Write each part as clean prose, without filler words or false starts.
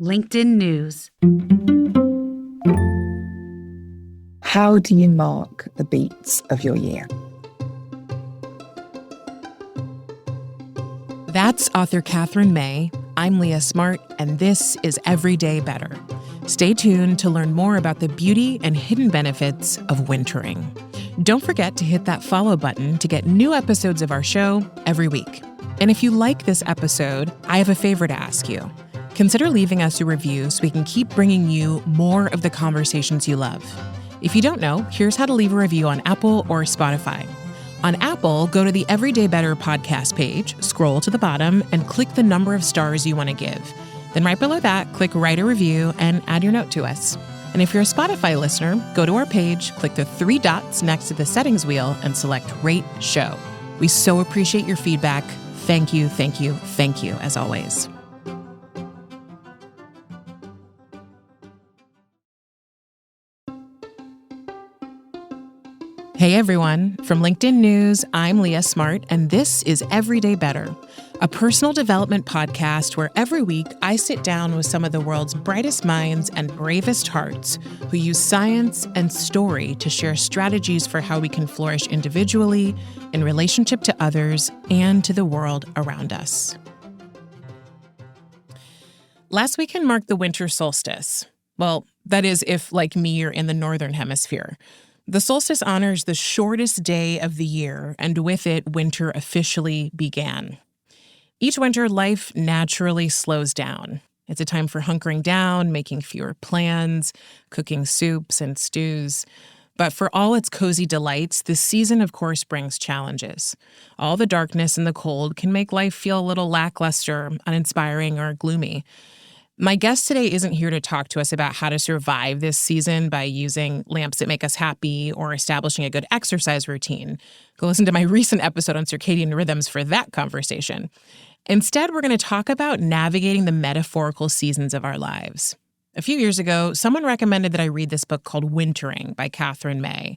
LinkedIn News. How do you mark the beats of your year? That's author Katherine May. I'm Leah Smart, and this is Everyday Better. Stay tuned to learn more about the beauty and hidden benefits of wintering. Don't forget to hit that follow button to get new episodes of our show every week. And if you like this episode, I have a favor to ask you. Consider leaving us a review so we can keep bringing you more of the conversations you love. If you don't know, here's how to leave a review on Apple or Spotify. On Apple, go to the Everyday Better podcast page, scroll to the bottom, and click the number of stars you want to give. Then right below that, click Write a Review and add your note to us. And if you're a Spotify listener, go to our page, click the 3 dots next to the settings wheel, and select Rate Show. We so appreciate your feedback. Thank you, thank you, thank you, as always. Hey everyone, from LinkedIn News, I'm Leah Smart, and this is Everyday Better, a personal development podcast where every week I sit down with some of the world's brightest minds and bravest hearts who use science and story to share strategies for how we can flourish individually, in relationship to others, and to the world around us. Last weekend marked the winter solstice. Well, that is if, like me, you're in the northern hemisphere. The solstice honors the shortest day of the year, and with it, winter officially began. Each winter, life naturally slows down. It's a time for hunkering down, making fewer plans, cooking soups and stews. But for all its cozy delights, this season, of course, brings challenges. All the darkness and the cold can make life feel a little lackluster, uninspiring, or gloomy. My guest today isn't here to talk to us about how to survive this season by using lamps that make us happy or establishing a good exercise routine. Go listen to my recent episode on circadian rhythms for that conversation. Instead, we're going to talk about navigating the metaphorical seasons of our lives. A few years ago, someone recommended that I read this book called Wintering by Katherine May.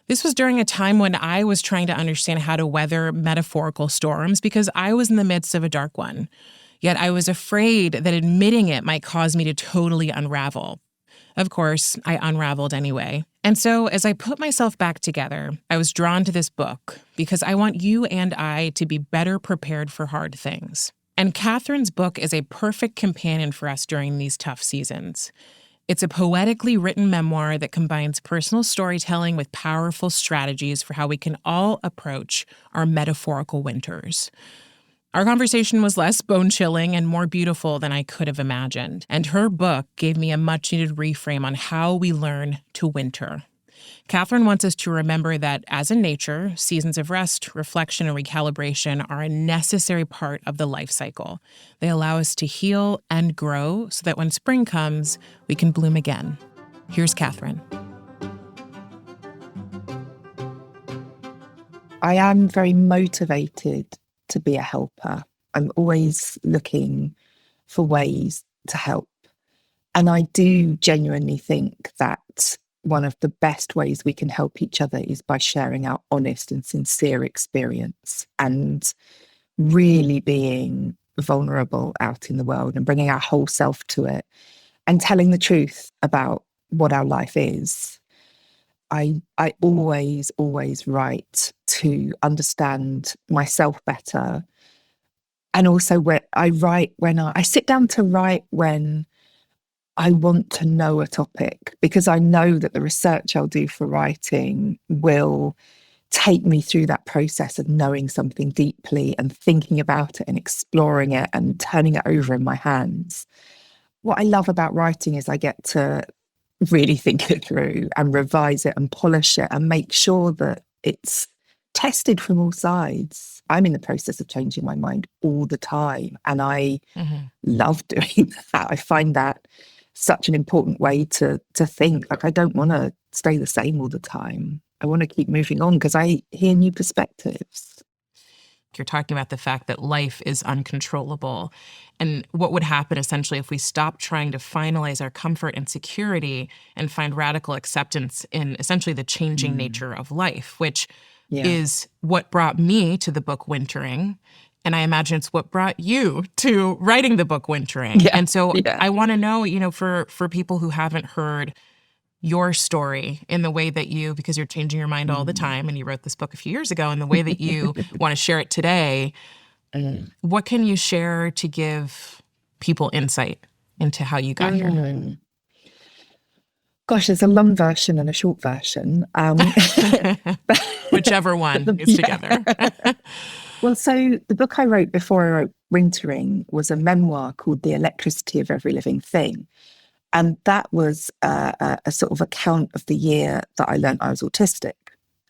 This was during a time when I was trying to understand how to weather metaphorical storms because I was in the midst of a dark one. Yet I was afraid that admitting it might cause me to totally unravel. Of course, I unraveled anyway. And so as I put myself back together, I was drawn to this book because I want you and I to be better prepared for hard things. And Katherine's book is a perfect companion for us during these tough seasons. It's a poetically written memoir that combines personal storytelling with powerful strategies for how we can all approach our metaphorical winters. Our conversation was less bone-chilling and more beautiful than I could have imagined, and her book gave me a much-needed reframe on how we learn to winter. Katherine wants us to remember that, as in nature, seasons of rest, reflection, and recalibration are a necessary part of the life cycle. They allow us to heal and grow so that when spring comes, we can bloom again. Here's Katherine. I am very motivated to be a helper. I'm always looking for ways to help. And I do genuinely think that one of the best ways we can help each other is by sharing our honest and sincere experience and really being vulnerable out in the world and bringing our whole self to it and telling the truth about what our life is. I always write to understand myself better. And also I sit down to write when I want to know a topic, because I know that the research I'll do for writing will take me through that process of knowing something deeply and thinking about it and exploring it and turning it over in my hands. What I love about writing is I get to really think it through and revise it and polish it and make sure that it's tested from all sides. I'm in the process of changing my mind all the time, and I love doing that. I find that such an important way to think. Like, I don't want to stay the same all the time. I want to keep moving on because I hear new perspectives. You're talking about the fact that life is uncontrollable and what would happen essentially if we stopped trying to finalize our comfort and security and find radical acceptance in essentially the changing nature of life, which is what brought me to the book Wintering. And I imagine it's what brought you to writing the book Wintering. Yeah, And so yeah. I want to know, for people who haven't heard your story in the way that you, because you're changing your mind all the time and you wrote this book a few years ago, and the way that you want to share it today, what can you share to give people insight into how you got here? Gosh, there's a long version and a short version. Whichever one is together. Well, so the book I wrote before I wrote Wintering was a memoir called The Electricity of Every Living Thing. And that was a sort of account of the year that I learned I was autistic.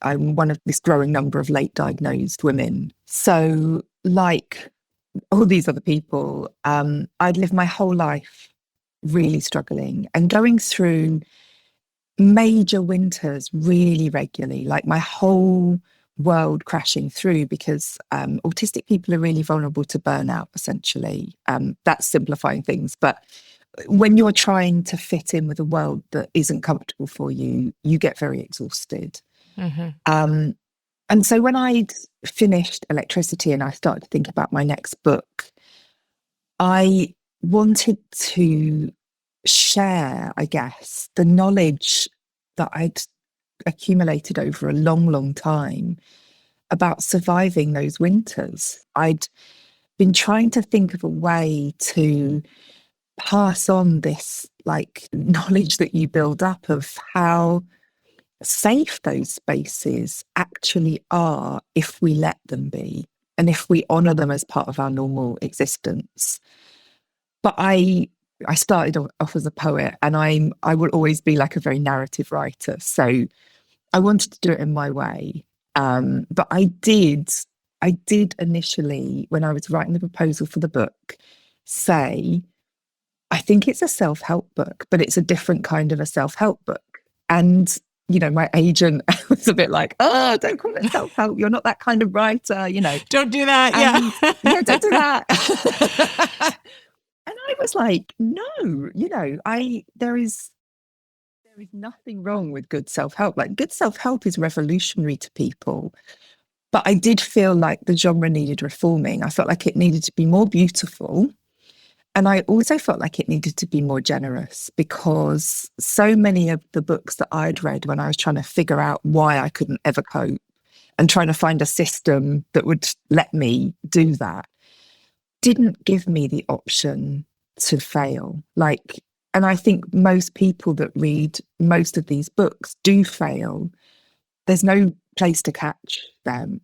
I'm one of this growing number of late diagnosed women. So like all these other people, I'd lived my whole life really struggling and going through major winters really regularly, like my whole world crashing through, because autistic people are really vulnerable to burnout, essentially. That's simplifying things. But when you're trying to fit in with a world that isn't comfortable for you, you get very exhausted. And so when I'd finished Electricity and I started to think about my next book, I wanted to share, I guess, the knowledge that I'd accumulated over a long, long time about surviving those winters. I'd been trying to think of a way to pass on this like knowledge that you build up of how safe those spaces actually are if we let them be and if we honor them as part of our normal existence. But I started off as a poet, and I will always be like a very narrative writer. So I wanted to do it in my way. But I did initially, when I was writing the proposal for the book, say, I think it's a self-help book, but it's a different kind of a self-help book. And, my agent was a bit like, oh, don't call it self-help. You're not that kind of writer, Don't do that. Yeah, don't do that. And I was like, no, there is nothing wrong with good self-help. Like, good self-help is revolutionary to people. But I did feel like the genre needed reforming. I felt like it needed to be more beautiful. And I also felt like it needed to be more generous, because so many of the books that I'd read when I was trying to figure out why I couldn't ever cope and trying to find a system that would let me do that didn't give me the option to fail. And I think most people that read most of these books do fail. There's no place to catch them.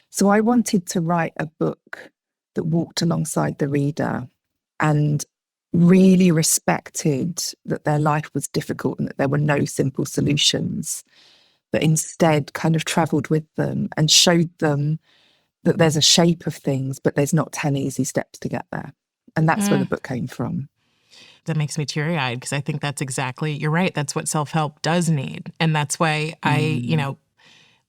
So I wanted to write a book that walked alongside the reader and really respected that their life was difficult and that there were no simple solutions, but instead kind of traveled with them and showed them that there's a shape of things, but there's not 10 easy steps to get there. And that's where the book came from. That makes me teary-eyed, because I think that's exactly, you're right, that's what self-help does need. And that's why I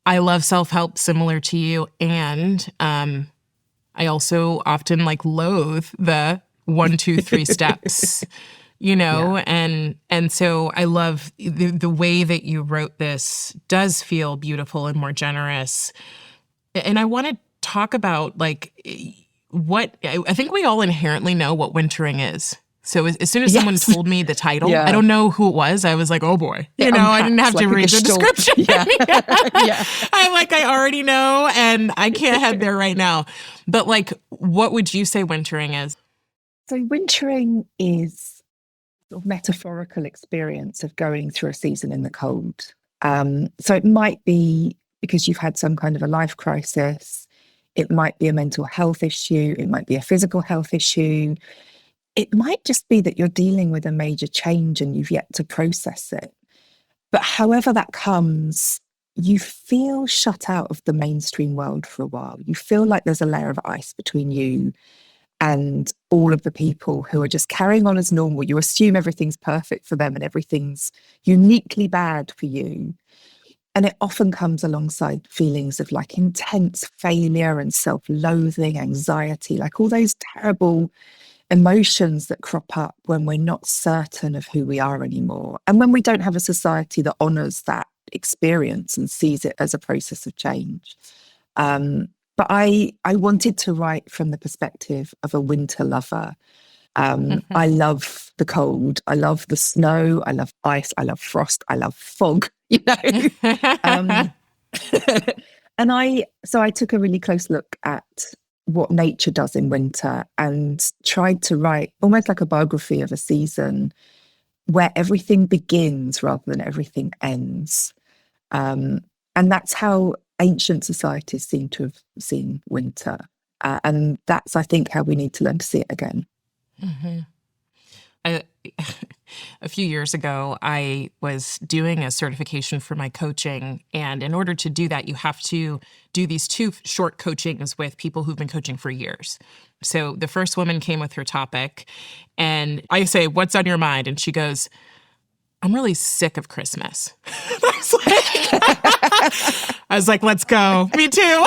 love self-help similar to you. And I also often loathe the 1, 2, 3 steps, and so I love the way that you wrote this does feel beautiful and more generous. And I want to talk about what I think we all inherently know what wintering is. So as soon as someone told me the title, I don't know who it was. I was like, oh boy, I didn't have to read the description. I already know, and I can't head there right now. But what would you say wintering is? So wintering is sort of metaphorical experience of going through a season in the cold. So it might be because you've had some kind of a life crisis. It might be a mental health issue. It might be a physical health issue. It might just be that you're dealing with a major change and you've yet to process it. But however that comes, you feel shut out of the mainstream world for a while. You feel like there's a layer of ice between you and all of the people who are just carrying on as normal. You assume everything's perfect for them and everything's uniquely bad for you. And it often comes alongside feelings of intense failure and self-loathing, anxiety, all those terrible emotions that crop up when we're not certain of who we are anymore. And when we don't have a society that honors that experience and sees it as a process of change. But I wanted to write from the perspective of a winter lover. I love the cold. I love the snow. I love ice. I love frost. I love fog, you know. Um, and I took a really close look at what nature does in winter and tried to write almost like a biography of a season where everything begins rather than everything ends. Um, and that's how ancient societies seem to have seen winter. And that's, I think, how we need to learn to see it again. Mm-hmm. A few years ago, I was doing a certification for my coaching. And in order to do that, you have to do these 2 short coachings with people who've been coaching for years. So the first woman came with her topic, and I say, "What's on your mind?" And she goes, "I'm really sick of Christmas." I was like, let's go. Me too.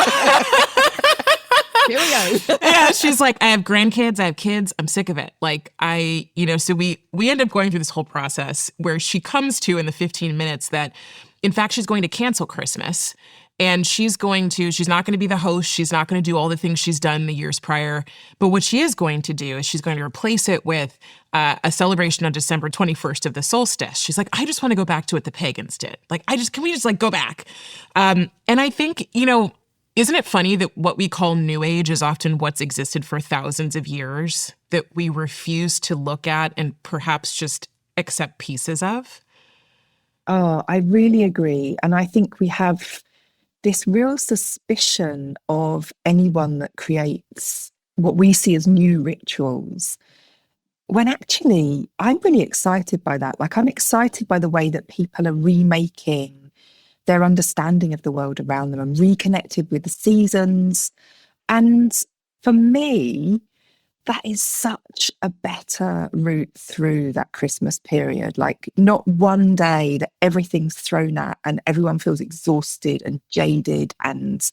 Here we go. Yeah, she's like, I have grandkids, I have kids, I'm sick of it. So we end up going through this whole process where she comes to in the 15 minutes that, in fact, she's going to cancel Christmas. And she's not going to be the host. She's not going to do all the things she's done the years prior. But what she is going to do is she's going to replace it with a celebration on December 21st of the solstice. She's like, I just want to go back to what the pagans did. Can we just go back? And I think, isn't it funny that what we call New Age is often what's existed for thousands of years that we refuse to look at and perhaps just accept pieces of? Oh, I really agree. And I think we have this real suspicion of anyone that creates what we see as new rituals, when actually I'm really excited by that. I'm excited by the way that people are remaking their understanding of the world around them and reconnected with the seasons. And for me, that is such a better route through that Christmas period. Not one day that everything's thrown at and everyone feels exhausted and jaded and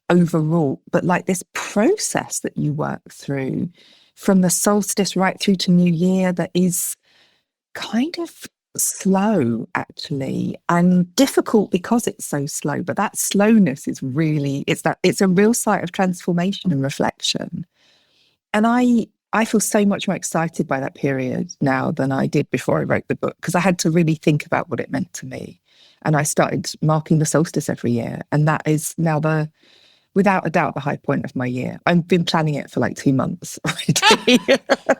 overwrought, but this process that you work through from the solstice right through to New Year that is kind of slow, actually, and difficult because it's so slow. But that slowness is really, it's a real site of transformation and reflection. And I feel so much more excited by that period now than I did before I wrote the book, because I had to really think about what it meant to me. And I started marking the solstice every year. And that is now without a doubt, the high point of my year. I've been planning it for 2 months already.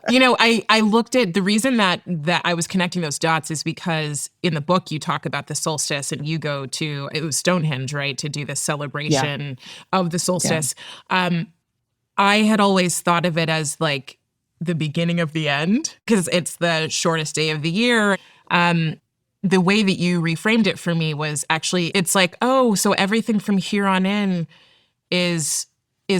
I looked at the reason that I was connecting those dots is because in the book you talk about the solstice and you go to, it was Stonehenge, right, to do this celebration of the solstice. Yeah. I had always thought of it as the beginning of the end because it's the shortest day of the year. The way that you reframed it for me was actually, it's so everything from here on in is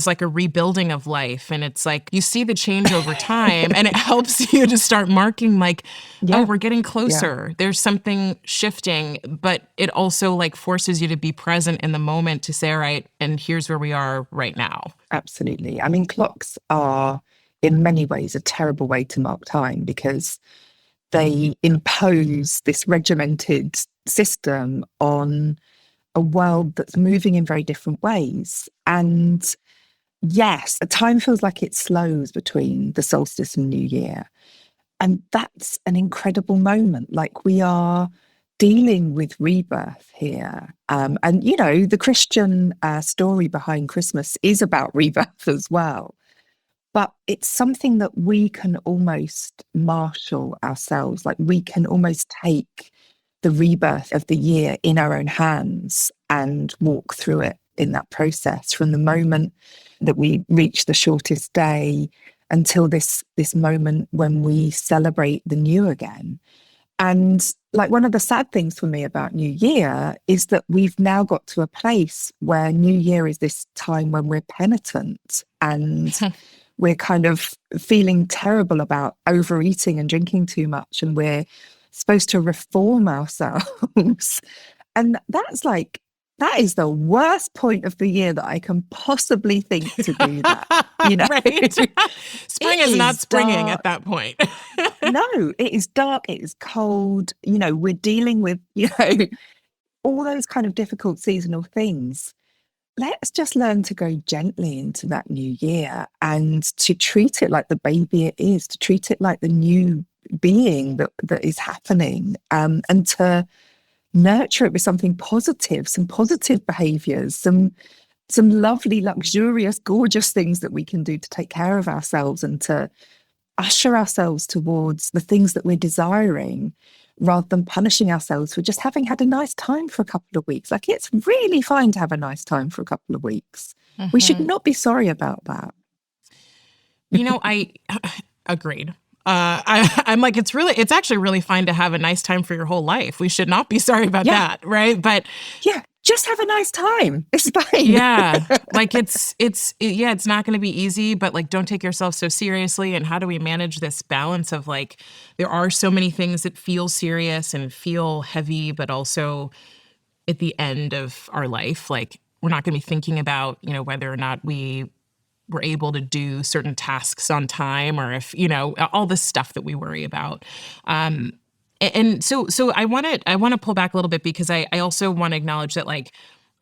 like a rebuilding of life. And it's you see the change over time and it helps you to start marking we're getting closer. Yeah. There's something shifting, but it also forces you to be present in the moment to say, all right, and here's where we are right now. Absolutely. I mean, clocks are in many ways a terrible way to mark time because they impose this regimented system on a world that's moving in very different ways. And yes, time feels like it slows between the solstice and New Year. And that's an incredible moment. We are dealing with rebirth here. And, the Christian story behind Christmas is about rebirth as well. But it's something that we can almost marshal ourselves. We can almost take the rebirth of the year in our own hands and walk through it in that process from the moment that we reach the shortest day until this moment when we celebrate the new again. And one of the sad things for me about New Year is that we've now got to a place where New Year is this time when we're penitent and we're kind of feeling terrible about overeating and drinking too much, and we're supposed to reform ourselves. And that is the worst point of the year that I can possibly think to do that. Right? Spring is not springing dark. At that point. No, it is dark. It is cold. We're dealing with, all those kind of difficult seasonal things. let's just learn to go gently into that new year and to treat it like the baby it is, to treat it like the new being that is happening, and to nurture it with something positive, some positive behaviors, some lovely, luxurious, gorgeous things that we can do to take care of ourselves and to usher ourselves towards the things that we're desiring rather than punishing ourselves for just having had a nice time for a couple of weeks. Like, it's really fine to have a nice time for a couple of weeks. We should Hmm. not be sorry about that. I agreed. I'm like, it's actually really fine to have a nice time for your whole life. We should not be sorry about Yeah. that, right? But Yeah. Just have a nice time. It's fine. yeah, like it's not going to be easy, but like, don't take yourself so seriously. And how do we manage this balance of like, there are so many things that feel serious and feel heavy, but also at the end of our life, like we're not going to be thinking about, whether or not we were able to do certain tasks on time, or if, all this stuff that we worry about. And so I want to pull back a little bit, because I also want to acknowledge that, like,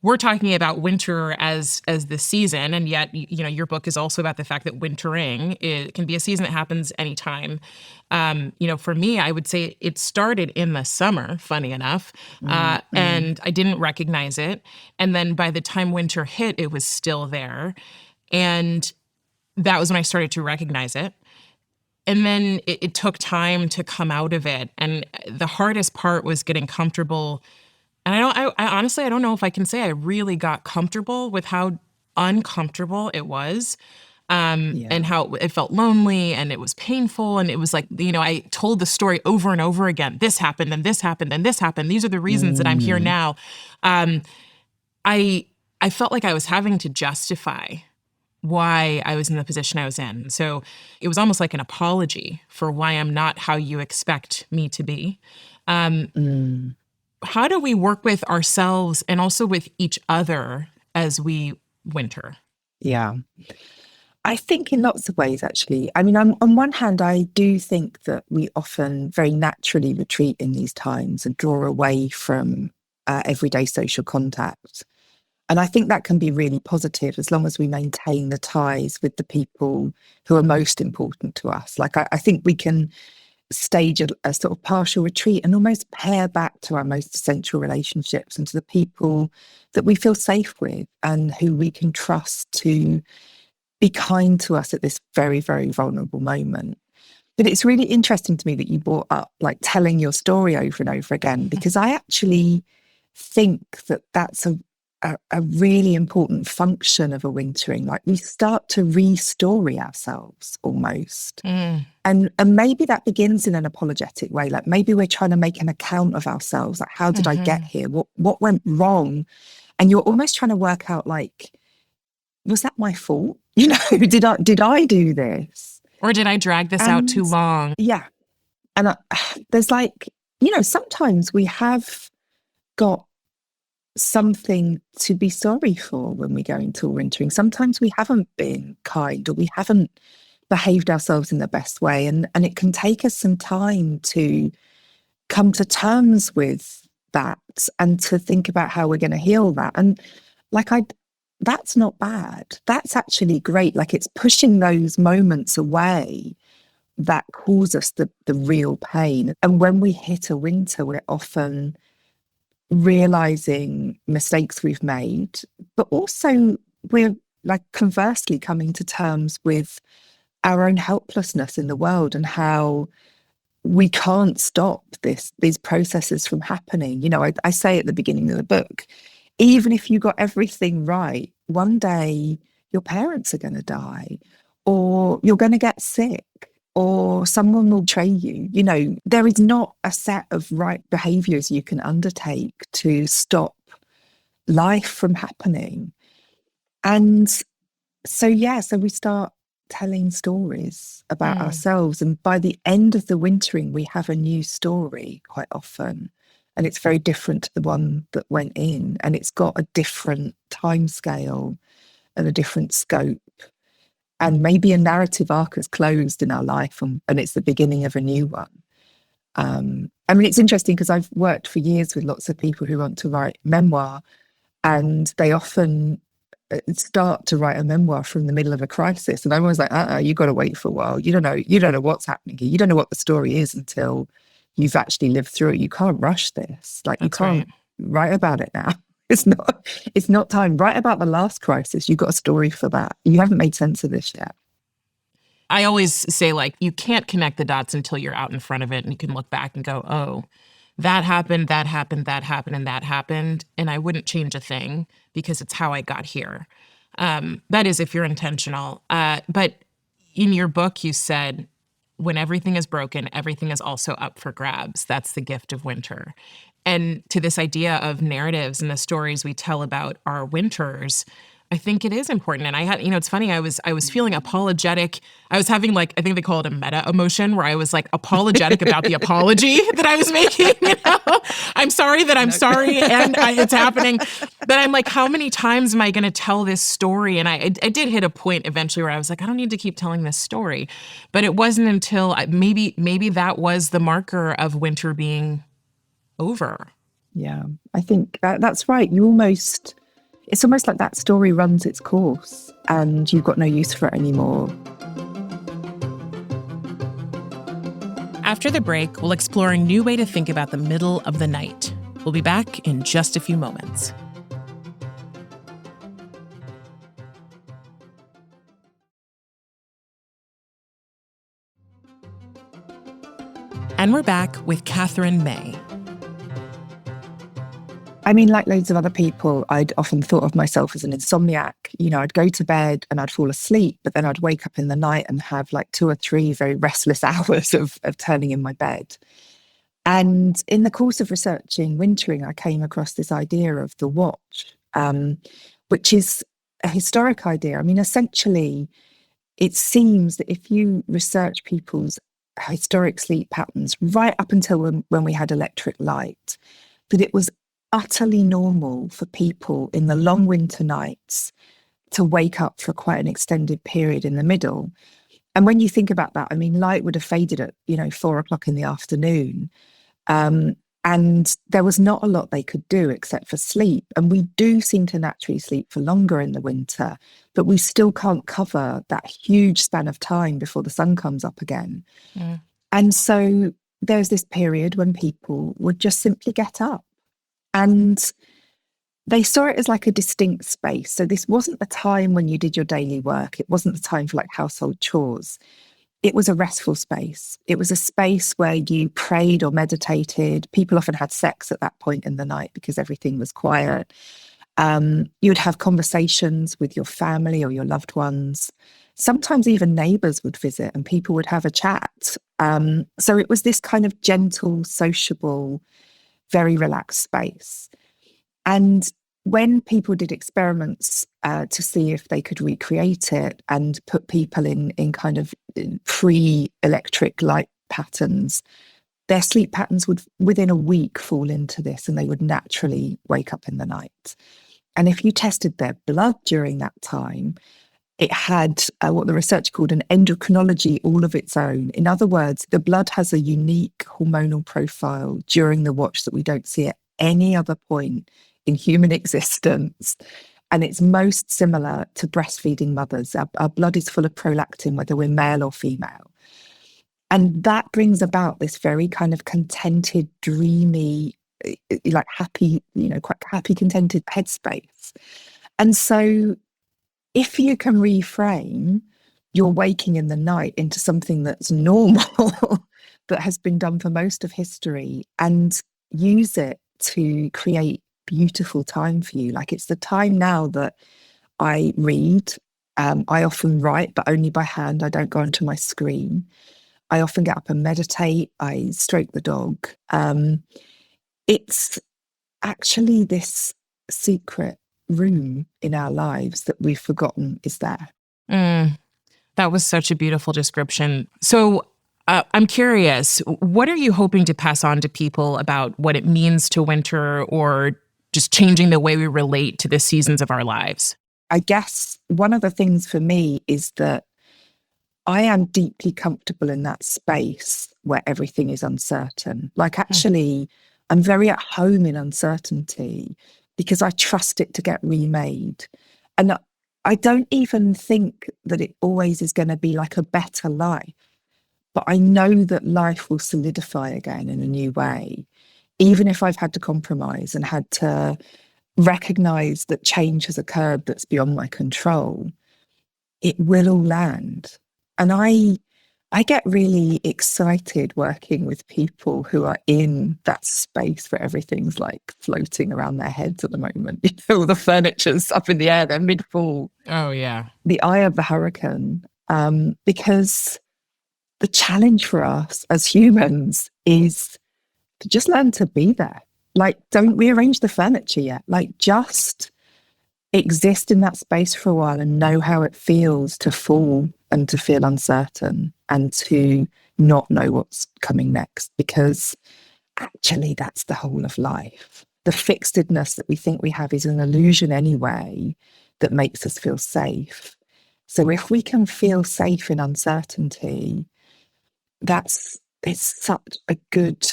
we're talking about winter as the season, and yet your book is also about the fact that wintering, it can be a season that happens anytime. For me, I would say it started in the summer, funny enough, and I didn't recognize it, and then by the time winter hit, it was still there, and that was when I started to recognize it. And then it took time to come out of it. And the hardest part was getting comfortable. And I honestly, I don't know if I can say I really got comfortable with how uncomfortable it was. And how it felt lonely and it was painful. And it was like, I told the story over and over again. This happened and this happened and this happened. These are the reasons that I'm here now. I felt like I was having to justify why I was in the position I was in. So it was almost like an apology for why I'm not how you expect me to be. How do we work with ourselves and also with each other as we winter? Yeah. I think in lots of ways, actually. I mean, on one hand, I do think that we often very naturally retreat in these times and draw away from everyday social contact. And I think that can be really positive as long as we maintain the ties with the people who are most important to us. Like, I think we can stage a sort of partial retreat and almost pare back to our most essential relationships and to the people that we feel safe with and who we can trust to be kind to us at this very, very vulnerable moment. But it's really interesting to me that you brought up like telling your story over and over again, because I actually think that that's a really important function of a wintering. Like, we start to re-story ourselves almost. And maybe that begins in an apologetic way. Like, maybe we're trying to make an account of ourselves. Like, how did I get here? What went wrong? And you're almost trying to work out, like, was that my fault? Did I do this? Or did I drag this out too long? Yeah. And there's like, sometimes we have got something to be sorry for when we go into wintering. Sometimes we haven't been kind, or we haven't behaved ourselves in the best way. And it can take us some time to come to terms with that and to think about how we're going to heal that. And like, that's not bad. That's actually great. Like, it's pushing those moments away that cause us the real pain. And when we hit a winter, we're often realizing mistakes we've made, but also we're like conversely coming to terms with our own helplessness in the world and how we can't stop these processes from happening. I say at the beginning of the book, even if you got everything right, one day your parents are going to die, or you're going to get sick, or someone will betray you. There is not a set of right behaviors you can undertake to stop life from happening. And so we start telling stories about ourselves. And by the end of the wintering, we have a new story quite often. And it's very different to the one that went in. And it's got a different timescale and a different scope. And maybe a narrative arc has closed in our life, and it's the beginning of a new one. I mean, it's interesting because I've worked for years with lots of people who want to write memoir, and they often start to write a memoir from the middle of a crisis. And I'm always like, you got to wait for a while. You don't know what's happening here. You don't know what the story is until you've actually lived through it. You can't rush this. Like, you can't write about it now. It's not time. Write about the last crisis. You've got a story for that. You haven't made sense of this yet. I always say, like, you can't connect the dots until you're out in front of it and you can look back and go, oh, that happened, that happened, that happened, and that happened. And I wouldn't change a thing because it's how I got here. That is if you're intentional. But in your book, you said, when everything is broken, everything is also up for grabs. That's the gift of winter. And to this idea of narratives and the stories we tell about our winters, I think it is important. And I had, it's funny, I was feeling apologetic. I was having, like, I think they call it a meta emotion, where I was like apologetic about the apology that I was making. I'm sorry that I'm sorry and it's happening. But I'm like, how many times am I going to tell this story? And I did hit a point eventually where I was like, I don't need to keep telling this story. But it wasn't until maybe that was the marker of winter being over. Yeah, I think that's right. It's almost like that story runs its course and you've got no use for it anymore. After the break, we'll explore a new way to think about the middle of the night. We'll be back in just a few moments. And we're back with Katherine May. I mean, like loads of other people, I'd often thought of myself as an insomniac. I'd go to bed and I'd fall asleep, but then I'd wake up in the night and have like 2 or 3 very restless hours of turning in my bed. And in the course of researching wintering, I came across this idea of the watch, which is a historic idea. I mean, essentially, it seems that if you research people's historic sleep patterns right up until when we had electric light, that it was utterly normal for people in the long winter nights to wake up for quite an extended period in the middle. And when you think about that, I mean, light would have faded at, 4:00 in the afternoon. And there was not a lot they could do except for sleep. And we do seem to naturally sleep for longer in the winter, but we still can't cover that huge span of time before the sun comes up again. Mm. And so there's this period when people would just simply get up. And they saw it as like a distinct space. So this wasn't the time when you did your daily work. It wasn't the time for like household chores. It was a restful space. It was a space where you prayed or meditated. People often had sex at that point in the night because everything was quiet. You'd have conversations with your family or your loved ones. Sometimes even neighbours would visit and people would have a chat. So it was this kind of gentle, sociable, very relaxed space. And when people did experiments to see if they could recreate it and put people in kind of pre-electric light patterns, their sleep patterns would within a week fall into this and they would naturally wake up in the night. And if you tested their blood during that time, it had what the research called an endocrinology all of its own. In other words, the blood has a unique hormonal profile during the watch that we don't see at any other point in human existence. And it's most similar to breastfeeding mothers. Our blood is full of prolactin, whether we're male or female. And that brings about this very kind of contented, dreamy, like happy, quite happy, contented headspace. And so if you can reframe your waking in the night into something that's normal, that has been done for most of history, and use it to create beautiful time for you. Like, it's the time now that I read. I often write, but only by hand. I don't go onto my screen. I often get up and meditate. I stroke the dog. It's actually this secret room in our lives that we've forgotten is there. That was such a beautiful description. So I'm curious, what are you hoping to pass on to people about what it means to winter, or just changing the way we relate to the seasons of our lives? I guess one of the things for me is that I am deeply comfortable in that space where everything is uncertain. Like, actually, I'm very at home in uncertainty because I trust it to get remade. And I don't even think that it always is going to be like a better life, but I know that life will solidify again in a new way. Even if I've had to compromise and had to recognize that change has occurred that's beyond my control, it will all land. And I get really excited working with people who are in that space where everything's like floating around their heads at the moment. All the furniture's up in the air, they're mid-fall. Oh, yeah. The eye of the hurricane. Because the challenge for us as humans is to just learn to be there. Like, don't rearrange the furniture yet. Like, just exist in that space for a while and know how it feels to fall and to feel uncertain and to not know what's coming next, because actually that's the whole of life. The fixedness that we think we have is an illusion anyway that makes us feel safe. So if we can feel safe in uncertainty, it's such a good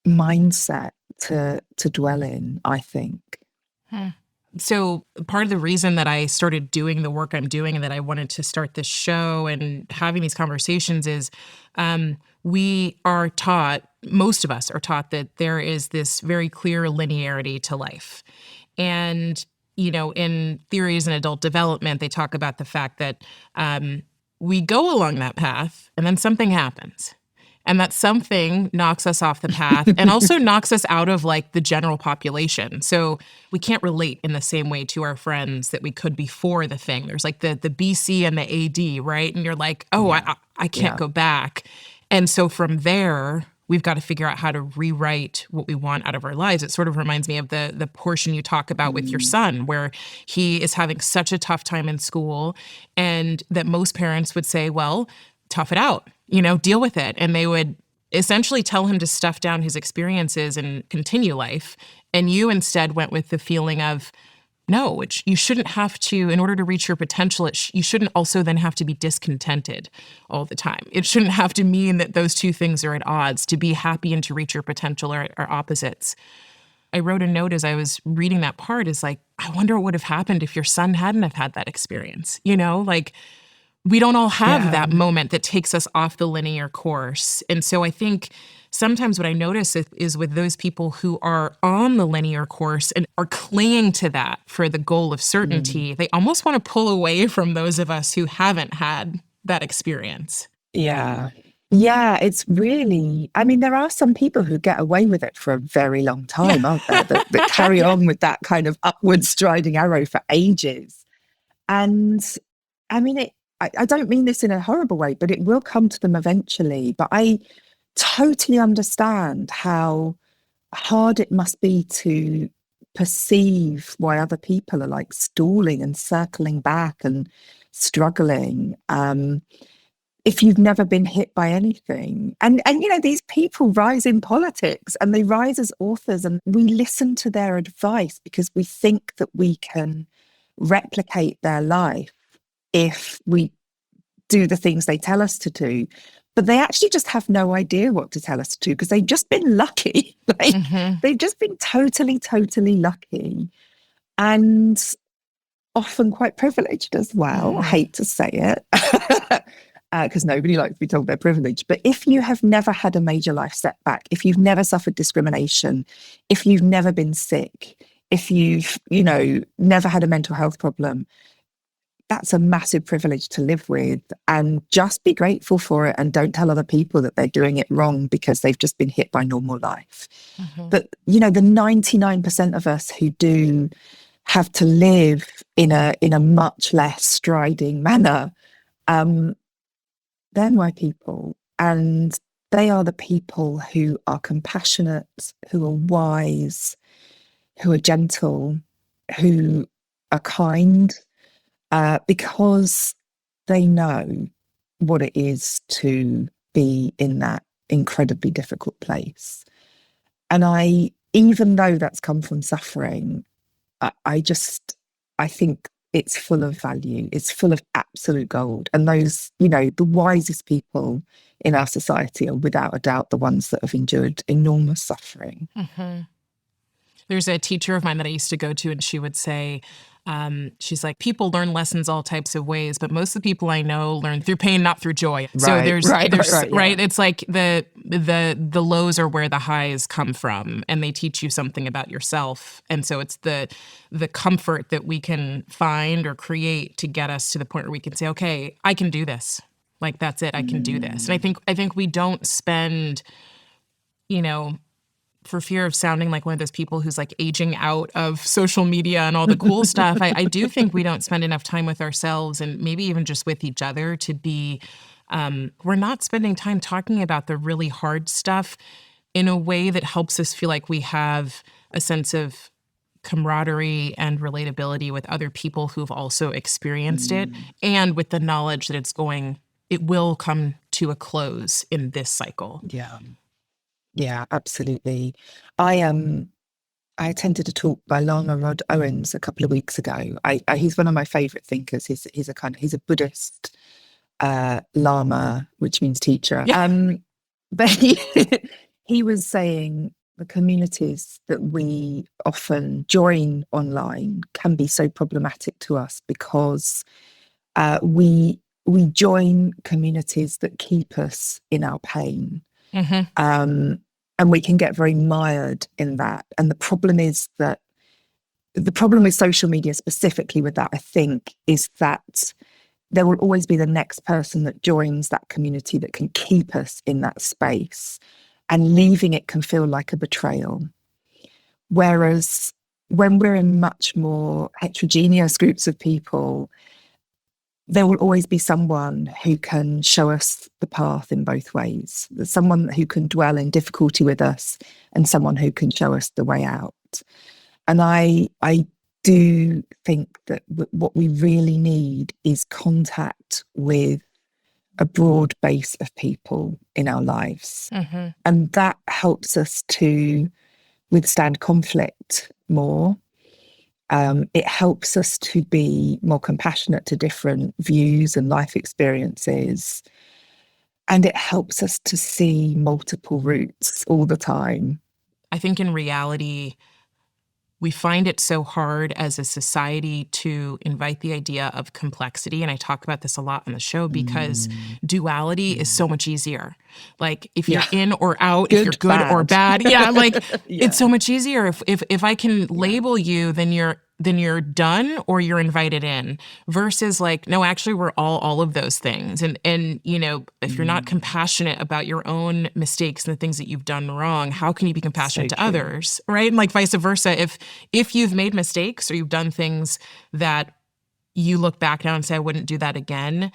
mindset to dwell in, I think. So part of the reason that I started doing the work I'm doing and that I wanted to start this show and having these conversations is we are taught, most of us are taught, that there is this very clear linearity to life. And, you know, in theories in adult development, they talk about the fact that we go along that path and then something happens. And that something knocks us off the path and also knocks us out of like the general population. So we can't relate in the same way to our friends that we could before the thing. There's like the BC and the AD, right? And you're like, oh, yeah. I can't go back. And so from there, we've got to figure out how to rewrite what we want out of our lives. It sort of reminds me of the portion you talk about with your son, where he is having such a tough time in school, and that most parents would say, well, tough it out, you know, deal with it. And they would essentially tell him to stuff down his experiences and continue life. And you instead went with the feeling of, no, you shouldn't have to, in order to reach your potential, you shouldn't also then have to be discontented all the time. It shouldn't have to mean that those two things are at odds. To be happy and to reach your potential are opposites. I wrote a note as I was reading that part, is like, I wonder what would have happened if your son hadn't have had that experience, you know, like, we don't all have that moment that takes us off the linear course. And so I think sometimes what I notice is with those people who are on the linear course and are clinging to that for the goal of certainty, they almost want to pull away from those of us who haven't had that experience. Yeah. Yeah, it's really, I mean, there are some people who get away with it for a very long time, aren't there? That carry on with that kind of upward striding arrow for ages. And I mean, I don't mean this in a horrible way, but it will come to them eventually. But I totally understand how hard it must be to perceive why other people are like stalling and circling back and struggling. If you've never been hit by anything. And you know, these people rise in politics and they rise as authors, and we listen to their advice because we think that we can replicate their life if we do the things they tell us to do. But they actually just have no idea what to tell us to do because they've just been lucky. They've just been totally, totally lucky. And often quite privileged as well. I hate to say it. Because nobody likes to be told they're privileged. But if you have never had a major life setback, if you've never suffered discrimination, if you've never been sick, if you've, you know, never had a mental health problem, that's a massive privilege to live with, and just be grateful for it and don't tell other people that they're doing it wrong because they've just been hit by normal life. But, you know, the 99% of us who do have to live in a much less striding manner, they're my people. And they are the people who are compassionate, who are wise, who are gentle, who are kind, because they know what it is to be in that incredibly difficult place. And even though that's come from suffering, I think it's full of value. It's full of absolute gold. And those, you know, the wisest people in our society are without a doubt the ones that have endured enormous suffering. There's a teacher of mine that I used to go to, and she would say, She's like, people learn lessons all types of ways, but most of the people I know learn through pain, not through joy. So Right, there's right. Yeah. It's like the lows are where the highs come from, and they teach you something about yourself. And so it's the comfort that we can find or create to get us to the point where we can say, okay, I can do this. Like, that's it. I can do this. And I think we don't spend, for fear of sounding like one of those people who's like aging out of social media and all the cool stuff, I do think we don't spend enough time with ourselves and maybe even just with each other to be, we're not spending time talking about the really hard stuff in a way that helps us feel like we have a sense of camaraderie and relatability with other people who've also experienced it, and with the knowledge that it will come to a close in this cycle. Yeah, absolutely. I attended a talk by Lama Rod Owens a couple of weeks ago. He's one of my favorite thinkers. He's a Buddhist Lama, which means teacher. Yeah. But he was saying the communities that we often join online can be so problematic to us because we join communities that keep us in our pain. And we can get very mired in that. And the problem with social media specifically with that, I think, is that there will always be the next person that joins that community that can keep us in that space, and leaving it can feel like a betrayal. Whereas when we're in much more heterogeneous groups of people, there will always be someone who can show us the path in both ways. There's someone who can dwell in difficulty with us and someone who can show us the way out. And I do think that what we really need is contact with a broad base of people in our lives. And that helps us to withstand conflict more. It helps us to be more compassionate to different views and life experiences. And it helps us to see multiple routes all the time. I think in reality, we find it so hard as a society to invite the idea of complexity. And I talk about this a lot on the show because duality is so much easier. Like if you're in or out, if you're good or bad. Yeah, like it's so much easier. If I can label you, then you're done or you're invited in, versus like, no, actually we're all of those things. And if you're not compassionate about your own mistakes and the things that you've done wrong, how can you be compassionate to others? Right. And like vice versa. If you've made mistakes or you've done things that you look back now and say, I wouldn't do that again,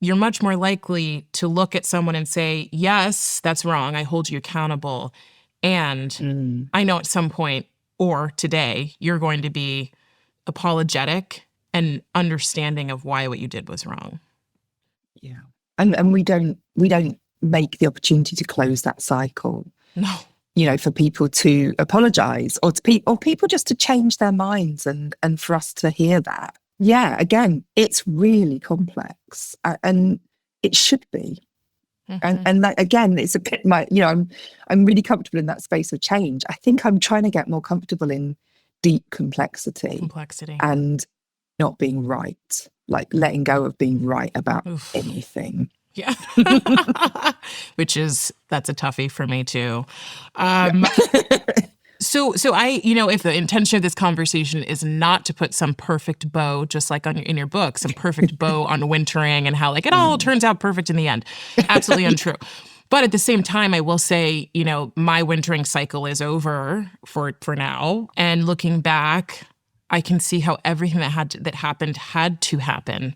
you're much more likely to look at someone and say, yes, that's wrong. I hold you accountable. And I know at some point or today, you're going to be apologetic and understanding of why what you did was wrong. Yeah. And we don't make the opportunity to close that cycle. No. For people to apologize or people just to change their minds and for us to hear that. Yeah, again, it's really complex and it should be. And that, again, it's a bit I'm really comfortable in that space of change. I think I'm trying to get more comfortable in deep complexity and not being right, like letting go of being right about anything. Yeah. That's a toughie for me too. So I, if the intention of this conversation is not to put some perfect bow, just like in your book, some perfect bow on wintering and how like it all turns out perfect in the end. Absolutely untrue. But at the same time, I will say, my wintering cycle is over for now. And looking back, I can see how everything that happened had to happen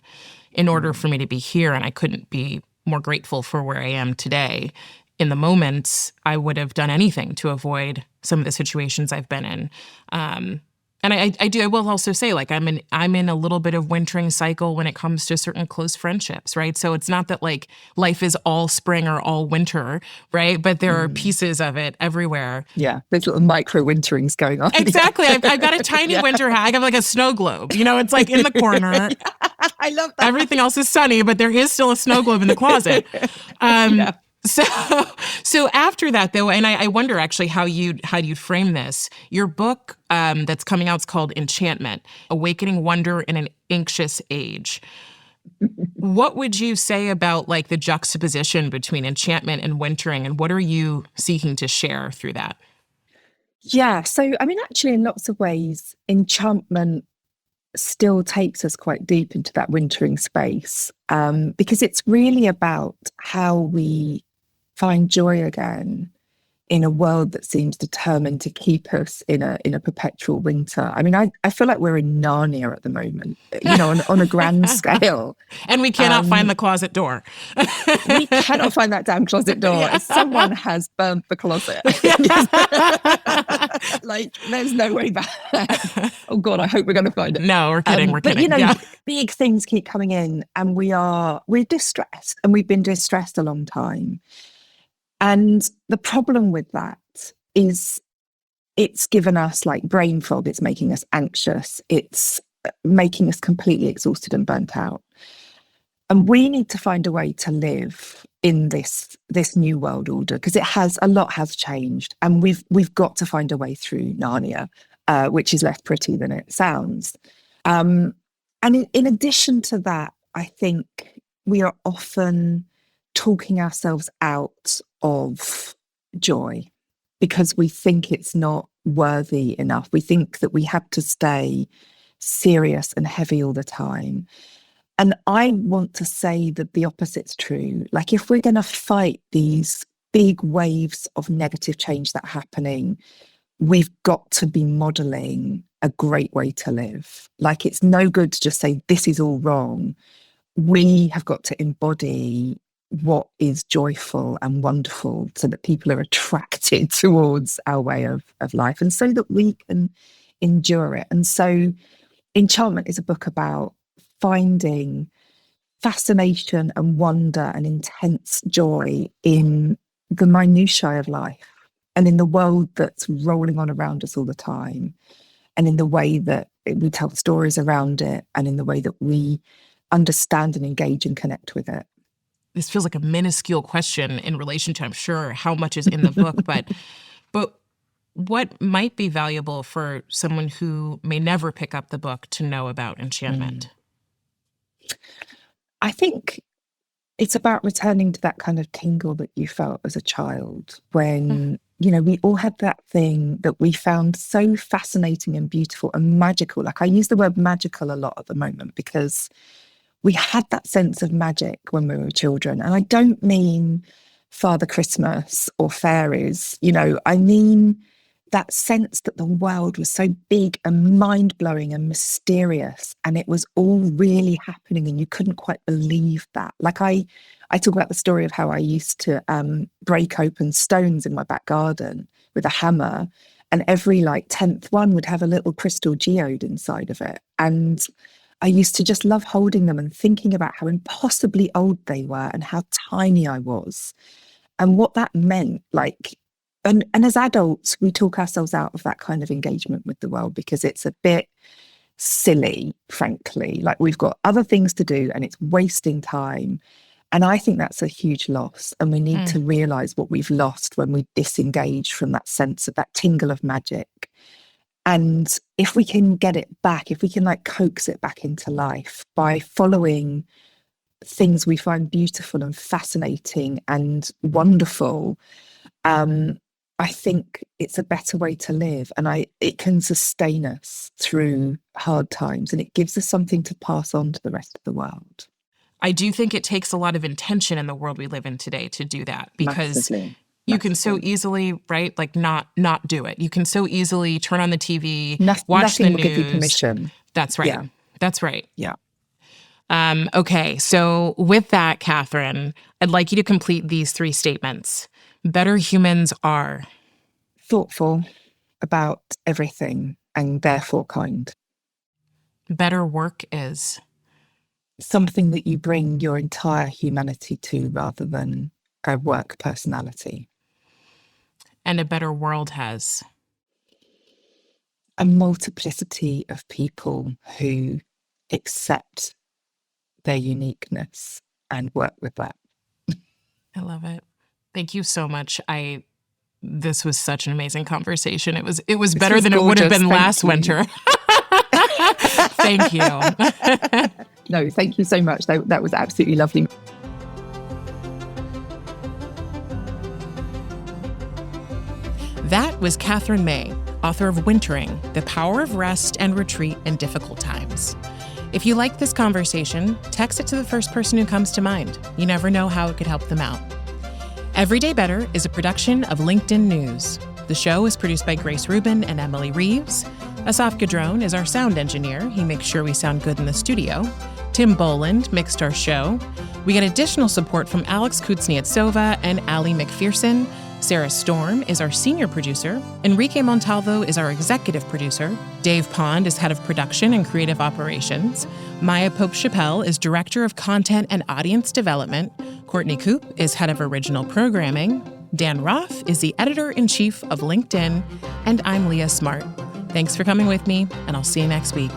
in order for me to be here. And I couldn't be more grateful for where I am today. In the moments, I would have done anything to avoid some of the situations I've been in. And I will also say, like, I'm in a little bit of wintering cycle when it comes to certain close friendships, right? So it's not that like life is all spring or all winter, right? But there are pieces of it everywhere. Yeah, there's little micro winterings going on. Exactly. I've got a tiny winter hat. I have like a snow globe. It's like in the corner. I love that. Everything else is sunny, but there is still a snow globe in the closet. So, so after that, though, and I wonder actually how you'd frame this. Your book that's coming out is called Enchantment: Awakening Wonder in an Anxious Age. What would you say about like the juxtaposition between enchantment and wintering, and what are you seeking to share through that? Yeah. So, I mean, actually, in lots of ways, enchantment still takes us quite deep into that wintering space, because it's really about how we find joy again in a world that seems determined to keep us in a perpetual winter. I mean, I feel like we're in Narnia at the moment, on a grand scale. And we cannot find the closet door. We cannot find that damn closet door. Yeah. Someone has burnt the closet. Like, there's no way back. Oh God, I hope we're going to find it. No, we're kidding. We're kidding. But Yeah. big things keep coming in, and we're distressed, and we've been distressed a long time. And the problem with that is it's given us like brain fog. It's making us anxious. It's making us completely exhausted and burnt out. And we need to find a way to live in this new world order, because a lot has changed, and we've got to find a way through Narnia, which is less pretty than it sounds. And in addition to that, I think we are often talking ourselves out of joy because we think it's not worthy enough. We think that we have to stay serious and heavy all the time. And I want to say that the opposite's true. Like, if we're going to fight these big waves of negative change that are happening, we've got to be modeling a great way to live. Like, it's no good to just say, this is all wrong. We have got to embody what is joyful and wonderful so that people are attracted towards our way of life, and so that we can endure it. And so Enchantment is a book about finding fascination and wonder and intense joy in the minutiae of life, and in the world that's rolling on around us all the time, and in the way that we tell stories around it, and in the way that we understand and engage and connect with it. This feels like a minuscule question in relation to, I'm sure, how much is in the book, but what might be valuable for someone who may never pick up the book to know about enchantment? I think it's about returning to that kind of tingle that you felt as a child when, we all had that thing that we found so fascinating and beautiful and magical. Like, I use the word magical a lot at the moment because we had that sense of magic when we were children. And I don't mean Father Christmas or fairies, I mean that sense that the world was so big and mind-blowing and mysterious, and it was all really happening, and you couldn't quite believe that. Like, I talk about the story of how I used to break open stones in my back garden with a hammer, and every 10th one would have a little crystal geode inside of it. And I used to just love holding them and thinking about how impossibly old they were and how tiny I was and what that meant. And as adults, we talk ourselves out of that kind of engagement with the world because it's a bit silly, frankly. Like, we've got other things to do and it's wasting time. And I think that's a huge loss. And we need to realize what we've lost when we disengage from that sense of that tingle of magic. And if we can get it back, if we can coax it back into life by following things we find beautiful and fascinating and wonderful, I think it's a better way to live, and it can sustain us through hard times, and it gives us something to pass on to the rest of the world. I do think it takes a lot of intention in the world we live in today to do that, because you can so easily, right, not do it. You can so easily turn on the TV, watch the news. Nothing will give you permission. That's right. Yeah. That's right. Yeah. Okay, so with that, Katherine, I'd like you to complete these 3 statements. Better humans are thoughtful about everything and therefore kind. Better work is something that you bring your entire humanity to rather than a work personality. And a better world has a multiplicity of people who accept their uniqueness and work with that. I love it. Thank you so much. This was such an amazing conversation. It was better than it would have been last winter. Thank you. No, thank you so much. That was absolutely lovely. That was Katherine May, author of Wintering, The Power of Rest and Retreat in Difficult Times. If you like this conversation, text it to the first person who comes to mind. You never know how it could help them out. Everyday Better is a production of LinkedIn News. The show is produced by Grace Rubin and Emily Reeves. Asaf Gadron is our sound engineer. He makes sure we sound good in the studio. Tim Boland mixed our show. We get additional support from Alex Kuznetsova and Ali McPherson. Sarah Storm is our senior producer. Enrique Montalvo is our executive producer. Dave Pond is head of production and creative operations. Maya Pope-Chappelle is director of content and audience development. Courtney Coop is head of original programming. Dan Roth is the editor-in-chief of LinkedIn. And I'm Leah Smart. Thanks for coming with me, and I'll see you next week.